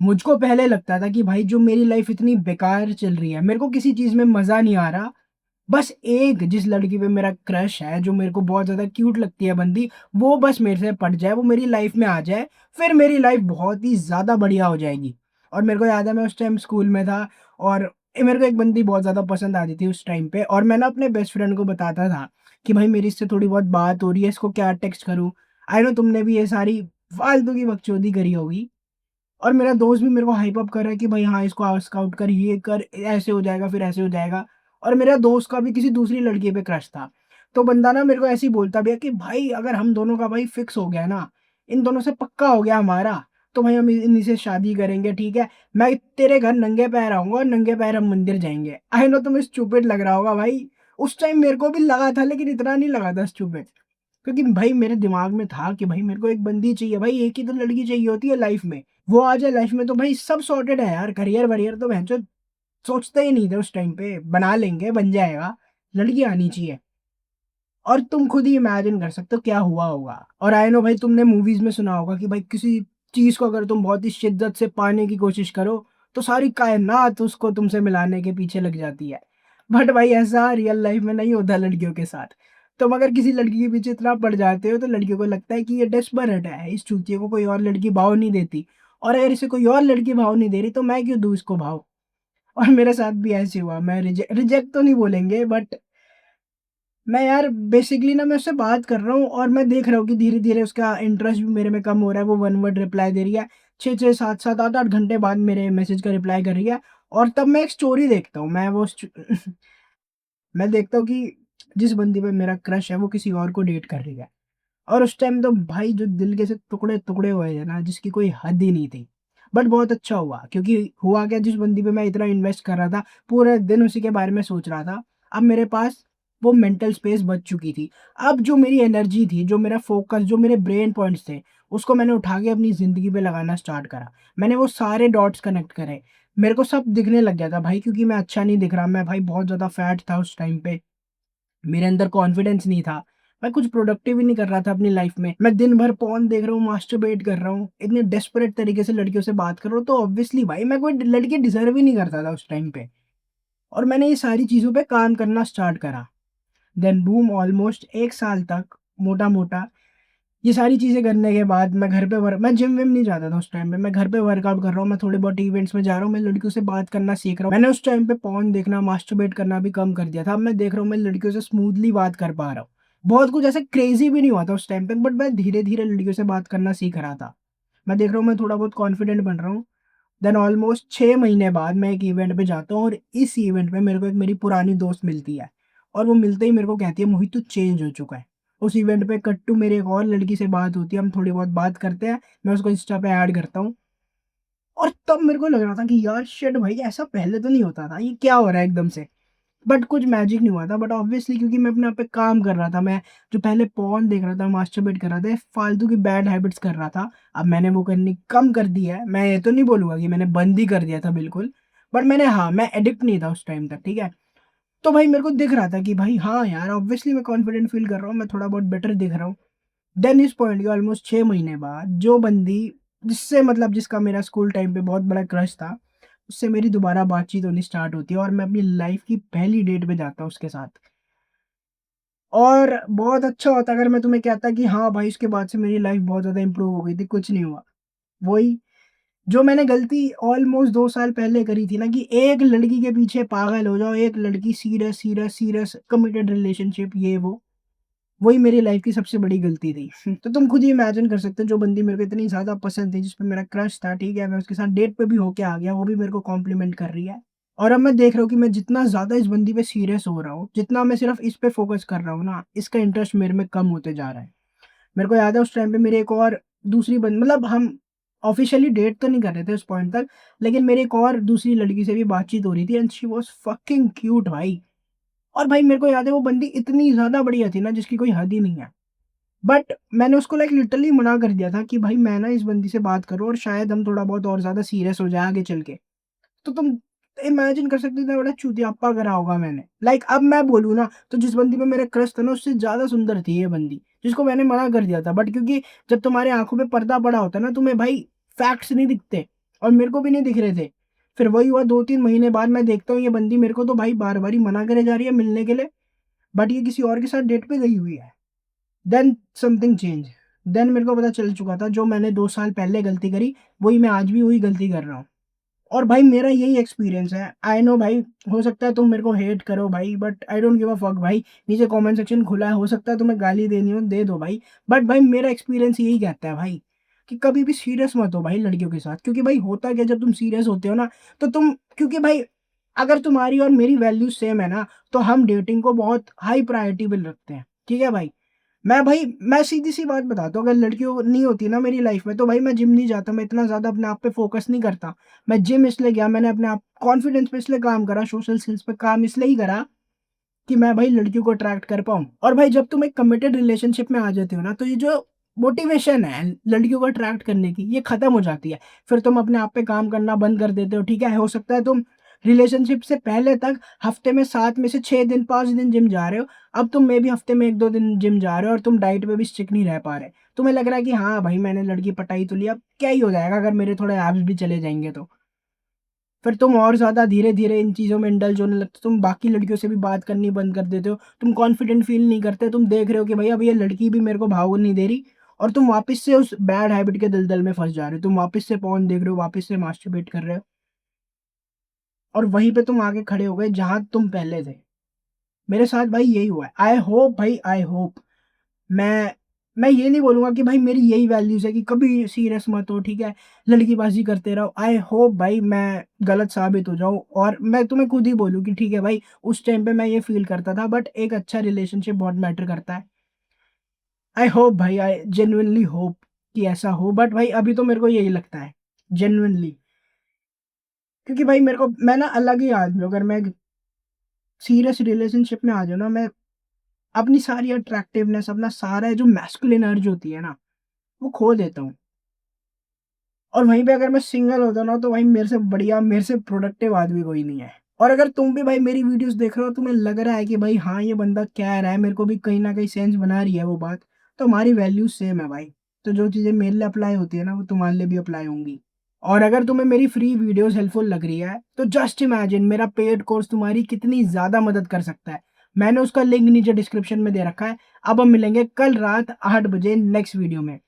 मुझको पहले लगता था कि भाई जो मेरी लाइफ़ इतनी बेकार चल रही है, मेरे को किसी चीज़ में मज़ा नहीं आ रहा। बस एक जिस लड़की पे मेरा क्रश है, जो मेरे को बहुत ज़्यादा क्यूट लगती है बंदी, वो बस मेरे से पट जाए, वो मेरी लाइफ़ में आ जाए, फिर मेरी लाइफ़ बहुत ही ज़्यादा बढ़िया हो जाएगी। और मेरे को याद है मैं उस टाइम स्कूल में था और मेरे को एक बंदी बहुत ज़्यादा पसंद आती थी उस टाइम पे और मैं ना अपने बेस्ट फ्रेंड को बताता था कि भाई मेरी इससे थोड़ी बहुत बात हो रही है, इसको क्या टेक्स्ट करूँ? आई नो तुमने भी ये सारी फालतू की बकचोदी करी होगी। और मेरा दोस्त भी मेरे को हाइप अप कर रहा है कि भाई हाँ, इसको आस्क आउट कर, ये कर, ऐसे हो जाएगा, फिर ऐसे हो जाएगा। और मेरा दोस्त का भी किसी दूसरी लड़की पे क्रश था। तो बंदा ना मेरे को ऐसे ही बोलता भी है कि भाई अगर हम दोनों का भाई फिक्स हो गया ना, इन दोनों से पक्का हो गया हमारा, तो भाई हम इन्हीं से शादी करेंगे, ठीक है? मैं तेरे घर नंगे पैर आऊँगा और नंगे पैर हम मंदिर जाएँगे। आई नो तुम्हें स्टूपिड लग रहा होगा भाई, उस टाइम मेरे को भी लगा था लेकिन इतना नहीं लगा था स्टूपिड। क्योंकि भाई मेरे दिमाग में था कि भाई मेरे को एक बंदी चाहिए, भाई एक ही तो लड़की चाहिए होती है लाइफ में। वो आ जाए लाइफ में तो भाई सब सॉर्टेड है यार, करियर-वरियर तो भैंचोद सोचते ही नहीं थे उस टाइम पे, बना लेंगे, बन जाएगा, लड़की आनी चाहिए। और तुम खुद ही इमेजिन कर सकते हो क्या हुआ होगा। और आई नो भाई तुमने मूवीज़ में सुना होगा कि भाई किसी चीज़ को अगर तुम बहुत ही शिद्दत से पाने की कोशिश करो, तो सारी कायनात उसको तुमसे मिलाने के पीछे लग जाती है। बट भाई ऐसा रियल लाइफ़ में नहीं होता लड़कियों के साथ। तुम अगर किसी लड़की के पीछे इतना पड़ जाते हो, तो लड़कियों को लगता है कि ये डेस्परेट है, इस चूतिए को कोई और लड़की भाव नहीं देती और अगर इसे कोई और लड़की भाव नहीं दे रही, तो मैं क्यों दूँ इसको भाव? और मेरे साथ भी ऐसे हुआ। मैं रिजेक्ट तो नहीं बोलेंगे बट मैं यार बेसिकली ना मैं उससे बात कर रहा हूँ और मैं देख रहा हूँ कि धीरे-धीरे उसका इंटरेस्ट भी मेरे में कम हो रहा है। वो वन वर्ड रिप्लाई दे रही है। 6-6, 7-7, 8-8 घंटे बाद मेरे मैसेज का रिप्लाई कर रही है और तब मैं एक स्टोरी देखता हूँ। मैं वो मैं देखता हूँ कि जिस बंदी पे मेरा क्रश है वो किसी और को डेट कर रही है। और उस टाइम तो भाई जो दिल के से टुकड़े-टुकड़े हुए थे ना जिसकी कोई हद ही नहीं थी। बट बहुत अच्छा हुआ क्योंकि हुआ क्या जिस बंदी पे मैं इतना इन्वेस्ट कर रहा था, पूरे दिन उसी के बारे में सोच रहा था। अब मेरे पास वो मेंटल स्पेस बच चुकी थी। अब जो मेरी एनर्जी थी, जो मेरा फ़ोकस, जो मेरे ब्रेन पॉइंट्स थे, उसको मैंने उठा के अपनी ज़िंदगी पे लगाना स्टार्ट करा। मैंने वो सारे डॉट्स कनेक्ट करे। मेरे को सब दिखने लग गया था भाई क्योंकि मैं अच्छा नहीं दिख रहा, मैं भाई बहुत ज़्यादा फैट था उस टाइम पे। मेरे अंदर कॉन्फिडेंस नहीं था। मैं कुछ प्रोडक्टिव ही नहीं कर रहा था अपनी लाइफ़ में। मैं दिन भर पोर्न देख रहा हूँ, मास्टरबेट कर रहा हूँ, इतने डेस्परेट तरीके से लड़कियों से बात कर रहा हूँ, तो ऑब्वियसली भाई मैं कोई लड़की डिज़र्व ही नहीं करता था उस टाइम पे। और मैंने ये सारी चीज़ों पे काम करना स्टार्ट करा। देन बूम ऑलमोस्ट 1 साल तक मोटा-मोटा ये सारी चीज़ें करने के बाद मैं जिम-विम नहीं जाता था उस टाइम पे, मैं घर पे वर्कआउट कर रहा हूँ, मैं थोड़े बहुत इवेंट्स में जा रहा हूँ, मैं लड़कियों से बात करना सीख रहा हूँ। मैंने उस टाइम पे पोर्न देखना, मास्टरबेट करना भी कम कर दिया था। अब मैं देख रहा हूँ मैं लड़कियों से स्मूथली बात कर पा रहा हूँ। बहुत कुछ ऐसे क्रेज़ी भी नहीं हुआ था उस टाइम पे बट मैं धीरे-धीरे लड़कियों से बात करना सीख रहा था। मैं देख रहा हूँ मैं थोड़ा बहुत कॉन्फिडेंट बन रहा हूँ। देन ऑलमोस्ट 6 महीने बाद मैं एक इवेंट पे जाता हूँ और इस इवेंट में मेरे को एक मेरी पुरानी दोस्त मिलती है और वो मिलते ही मेरे को कहती है मोहित तू चेंज हो चुका है। उस इवेंट पे कट टू मेरी एक और लड़की से बात होती है, हम थोड़ी बहुत बात करते हैं, मैं उसको इंस्टा पे ऐड करता हूँ और तब मेरे को लग रहा था कि यार शिट भाई ऐसा पहले तो नहीं होता था, ये क्या हो रहा है एकदम से? बट कुछ मैजिक नहीं हुआ था बट ऑब्वियसली क्योंकि मैं अपने आप पे काम कर रहा था, मैं जो पहले पोर्न देख रहा था, मास्टरबेट कर रहा था, फालतू की बैड हैबिट्स कर रहा था, अब मैंने वो करनी कम कर दी है। मैं ये तो नहीं बोलूँगा कि मैंने बंद ही कर दिया था बिल्कुल, बट मैं एडिक्ट नहीं था उस टाइम तक, ठीक है? तो भाई मेरे को दिख रहा था कि भाई हाँ यार, ऑब्वियसली मैं कॉन्फिडेंट फ़ील कर रहा हूँ, मैं थोड़ा बहुत बेटर दिख रहा हूँ। देन इस पॉइंट के ऑलमोस्ट 6 महीने बाद जो बंदी जिससे मतलब जिसका मेरा स्कूल टाइम पे बहुत बड़ा क्रश था, उससे मेरी दोबारा बातचीत होनी स्टार्ट होती है और मैं अपनी लाइफ़ की पहली डेट पे जाता हूँ उसके साथ। और बहुत अच्छा होता अगर मैं तुम्हें कहता कि हाँ भाई, उसके बाद से मेरी लाइफ़ बहुत ज़्यादा इम्प्रूव हो गई थी, कुछ नहीं हुआ। वही जो मैंने गलती ऑलमोस्ट 2 साल पहले करी थी ना कि एक लड़की के पीछे पागल हो जाओ, एक लड़की serious, serious, serious committed relationship ये वो, वही मेरी लाइफ़ की सबसे बड़ी गलती थी। तो तुम खुद ही इमेजिन कर सकते हो जो बंदी मेरे को इतनी ज़्यादा पसंद थी, जिस पे मेरा क्रश था, ठीक है? मैं उसके साथ डेट पे भी होके आ गया, वो भी मेरे को कॉम्प्लीमेंट कर रही है। और अब मैं देख रहा हूँ कि मैं जितना ज़्यादा इस बंदी पे सीरियस हो रहा हूँ, जितना मैं सिर्फ़ इस पे फ़ोकस कर रहा हूँ ना, इसका इंटरेस्ट मेरे में कम होते जा रहा है। मेरे को याद है उस टाइम पे मेरी एक और दूसरी बन मतलब हम ऑफ़िशियली डेट तो नहीं कर रहे थे उस पॉइंट तक, लेकिन मेरी एक और दूसरी लड़की से भी बातचीत हो रही थी and she was fucking cute भाई। और भाई मेरे को याद है वो बंदी इतनी ज़्यादा बढ़िया थी ना जिसकी कोई हद ही नहीं है। बट मैंने उसको लाइक लिटरली मना कर दिया था कि भाई मैं ना इस बंदी से बात करूँ और शायद हम थोड़ा बहुत और ज़्यादा सीरियस हो जाएँ आगे चल के। तो तुम इमेजिन कर सकते हो इतना बड़ा चूतियाप्पा करा होगा मैंने। लाइक अब मैं बोलूँ ना तो जिस बंदी पे मेरा क्रश था ना उससे ज़्यादा सुंदर थी ये बंदी, जिसको मैंने मना कर दिया था। बट क्योंकि जब तुम्हारे आँखों पे पर्दा पड़ा होता है ना तुम्हें भाई फैक्ट्स नहीं दिखते और मेरे को भी नहीं दिख रहे थे। फिर वही हुआ 2-3 महीने बाद मैं देखता हूँ ये बंदी मेरे को तो भाई बार-बार ही मना करे जा रही है मिलने के लिए, बट ये किसी और के साथ डेट पे गई हुई है। Then something change. देन मेरे को पता चल चुका था जो मैंने 2 साल पहले गलती करी, वही मैं आज भी वही गलती कर रहा हूँ। और भाई मेरा यही एक्सपीरियंस है। आई नो भाई, हो सकता है तुम मेरे को हेट करो भाई, but I don't give a fuck भाई। नीचे कमेंट सेक्शन खुला है, हो सकता है तुम्हें गाली देनी हो, दे दो भाई। बट भाई मेरा एक्सपीरियंस यही कहता है भाई, कि कभी भी सीरियस मत हो भाई लड़कियों के साथ। क्योंकि भाई होता क्या, जब तुम सीरियस होते हो ना, तो तुम, क्योंकि भाई अगर तुम्हारी और मेरी वैल्यूज़ सेम है ना, तो हम डेटिंग को बहुत हाई प्रायोरिटी पे रखते हैं। ठीक है भाई? मैं सीधी-सी बात बताता हूँ, अगर लड़कियों नहीं होती ना मेरी लाइफ़ में, तो भाई मैं जिम नहीं जाता, मैं इतना ज़्यादा अपने आप पे फ़ोकस नहीं करता। मैं जिम इसलिए गया, मैंने अपने आप कॉन्फिडेंस पे इसलिए काम करा, सोशल स्किल्स पे काम इसलिए ही करा, कि मैं भाई लड़कियों को अट्रैक्ट कर पाऊँ। और भाई जब तुम एक कमिटेड रिलेशनशिप में आ जाते हो ना, तो ये जो मोटिवेशन है लड़कियों को अट्रैक्ट करने की, ये खत्म हो जाती है। फिर तुम अपने आप पे काम करना बंद कर देते हो, ठीक है? हो सकता है तुम रिलेशनशिप से पहले तक हफ्ते में 7 में से 6 दिन, 5 दिन जिम जा रहे हो। अब तुम मेबी हफ्ते में 1-2 दिन जिम जा रहे हो और तुम डाइट पे भी स्टिक नहीं रह पा रहे। तुम्हें लग रहा है कि हाँ भाई, मैंने लड़की पटाई तो लिया, अब क्या ही हो जाएगा अगर मेरे थोड़े एब्स भी चले जाएँगे तो। फिर तुम और ज़्यादा धीरे-धीरे इन चीज़ों में इंडल्ज होने लगते हो, तुम बाकी लड़कियों से भी बात करनी बंद कर देते हो, तुम कॉन्फिडेंट फ़ील नहीं करते, तुम देख रहे हो कि भई अब ये लड़की भी मेरे को भाव नहीं दे रही, और तुम वापस से उस बैड हैबिट के दलदल में फँस जा रहे हो। तुम वापस से पोर्न देख रहे हो, वापस से मास्टरबेट कर रहे हो, और वहीं पे तुम आके खड़े हो गए जहाँ तुम पहले थे। मेरे साथ भाई यही हुआ है। आई होप भाई, आई होप मैं मैं ये नहीं बोलूँगा कि भाई मेरी यही वैल्यूज़ है कि कभी सीरियस मत हो, ठीक है? लड़कीबाज़ी करते रहो। आई होप भाई मैं गलत साबित हो जाऊँ, और मैं तुम्हें खुद ही बोलूँ कि ठीक है भाई, उस टाइम पे मैं ये फ़ील करता था, बट एक अच्छा रिलेशनशिप बहुत मैटर करता है। आई होप भाई, आई जेन्युइनली होप कि ऐसा हो, बट भाई अभी तो मेरे को यही लगता है, जेन्युइनली। क्योंकि भाई मेरे को, मैं ना अलग ही आदमी हूँ, अगर मैं सीरियस रिलेशनशिप में आ जाऊँ ना, मैं अपनी सारी अट्रैक्टिवनेस, अपना सारा जो मैस्कुलिन अर्ज होती है ना, वो खो देता हूँ। और वहीं पे अगर मैं सिंगल होता ना, तो भाई मेरे से बढ़िया, मेरे से प्रोडक्टिव आदमी कोई नहीं है। और अगर तुम भी भाई मेरी वीडियोज़ देख रहे हो, तुम्हें लग रहा है कि भाई हाँ, ये बंदा कह रहा है, मेरे को भी कहीं न कहीं सेंस बना रही है वो बात, तो हमारी वैल्यूज़ सेम है भाई। तो जो चीज़ें मेरे लिए अप्लाई होती है ना, वो तुम्हारे लिए भी अप्लाई होंगी। और अगर तुम्हें मेरी फ्री वीडियोज़ हेल्पफुल लग रही है, तो जस्ट इमेजिन मेरा पेड कोर्स तुम्हारी कितनी ज़्यादा मदद कर सकता है। मैंने उसका लिंक नीचे डिस्क्रिप्शन में दे रखा है। अब हम मिलेंगे कल रात 8 बजे नेक्स्ट वीडियो में।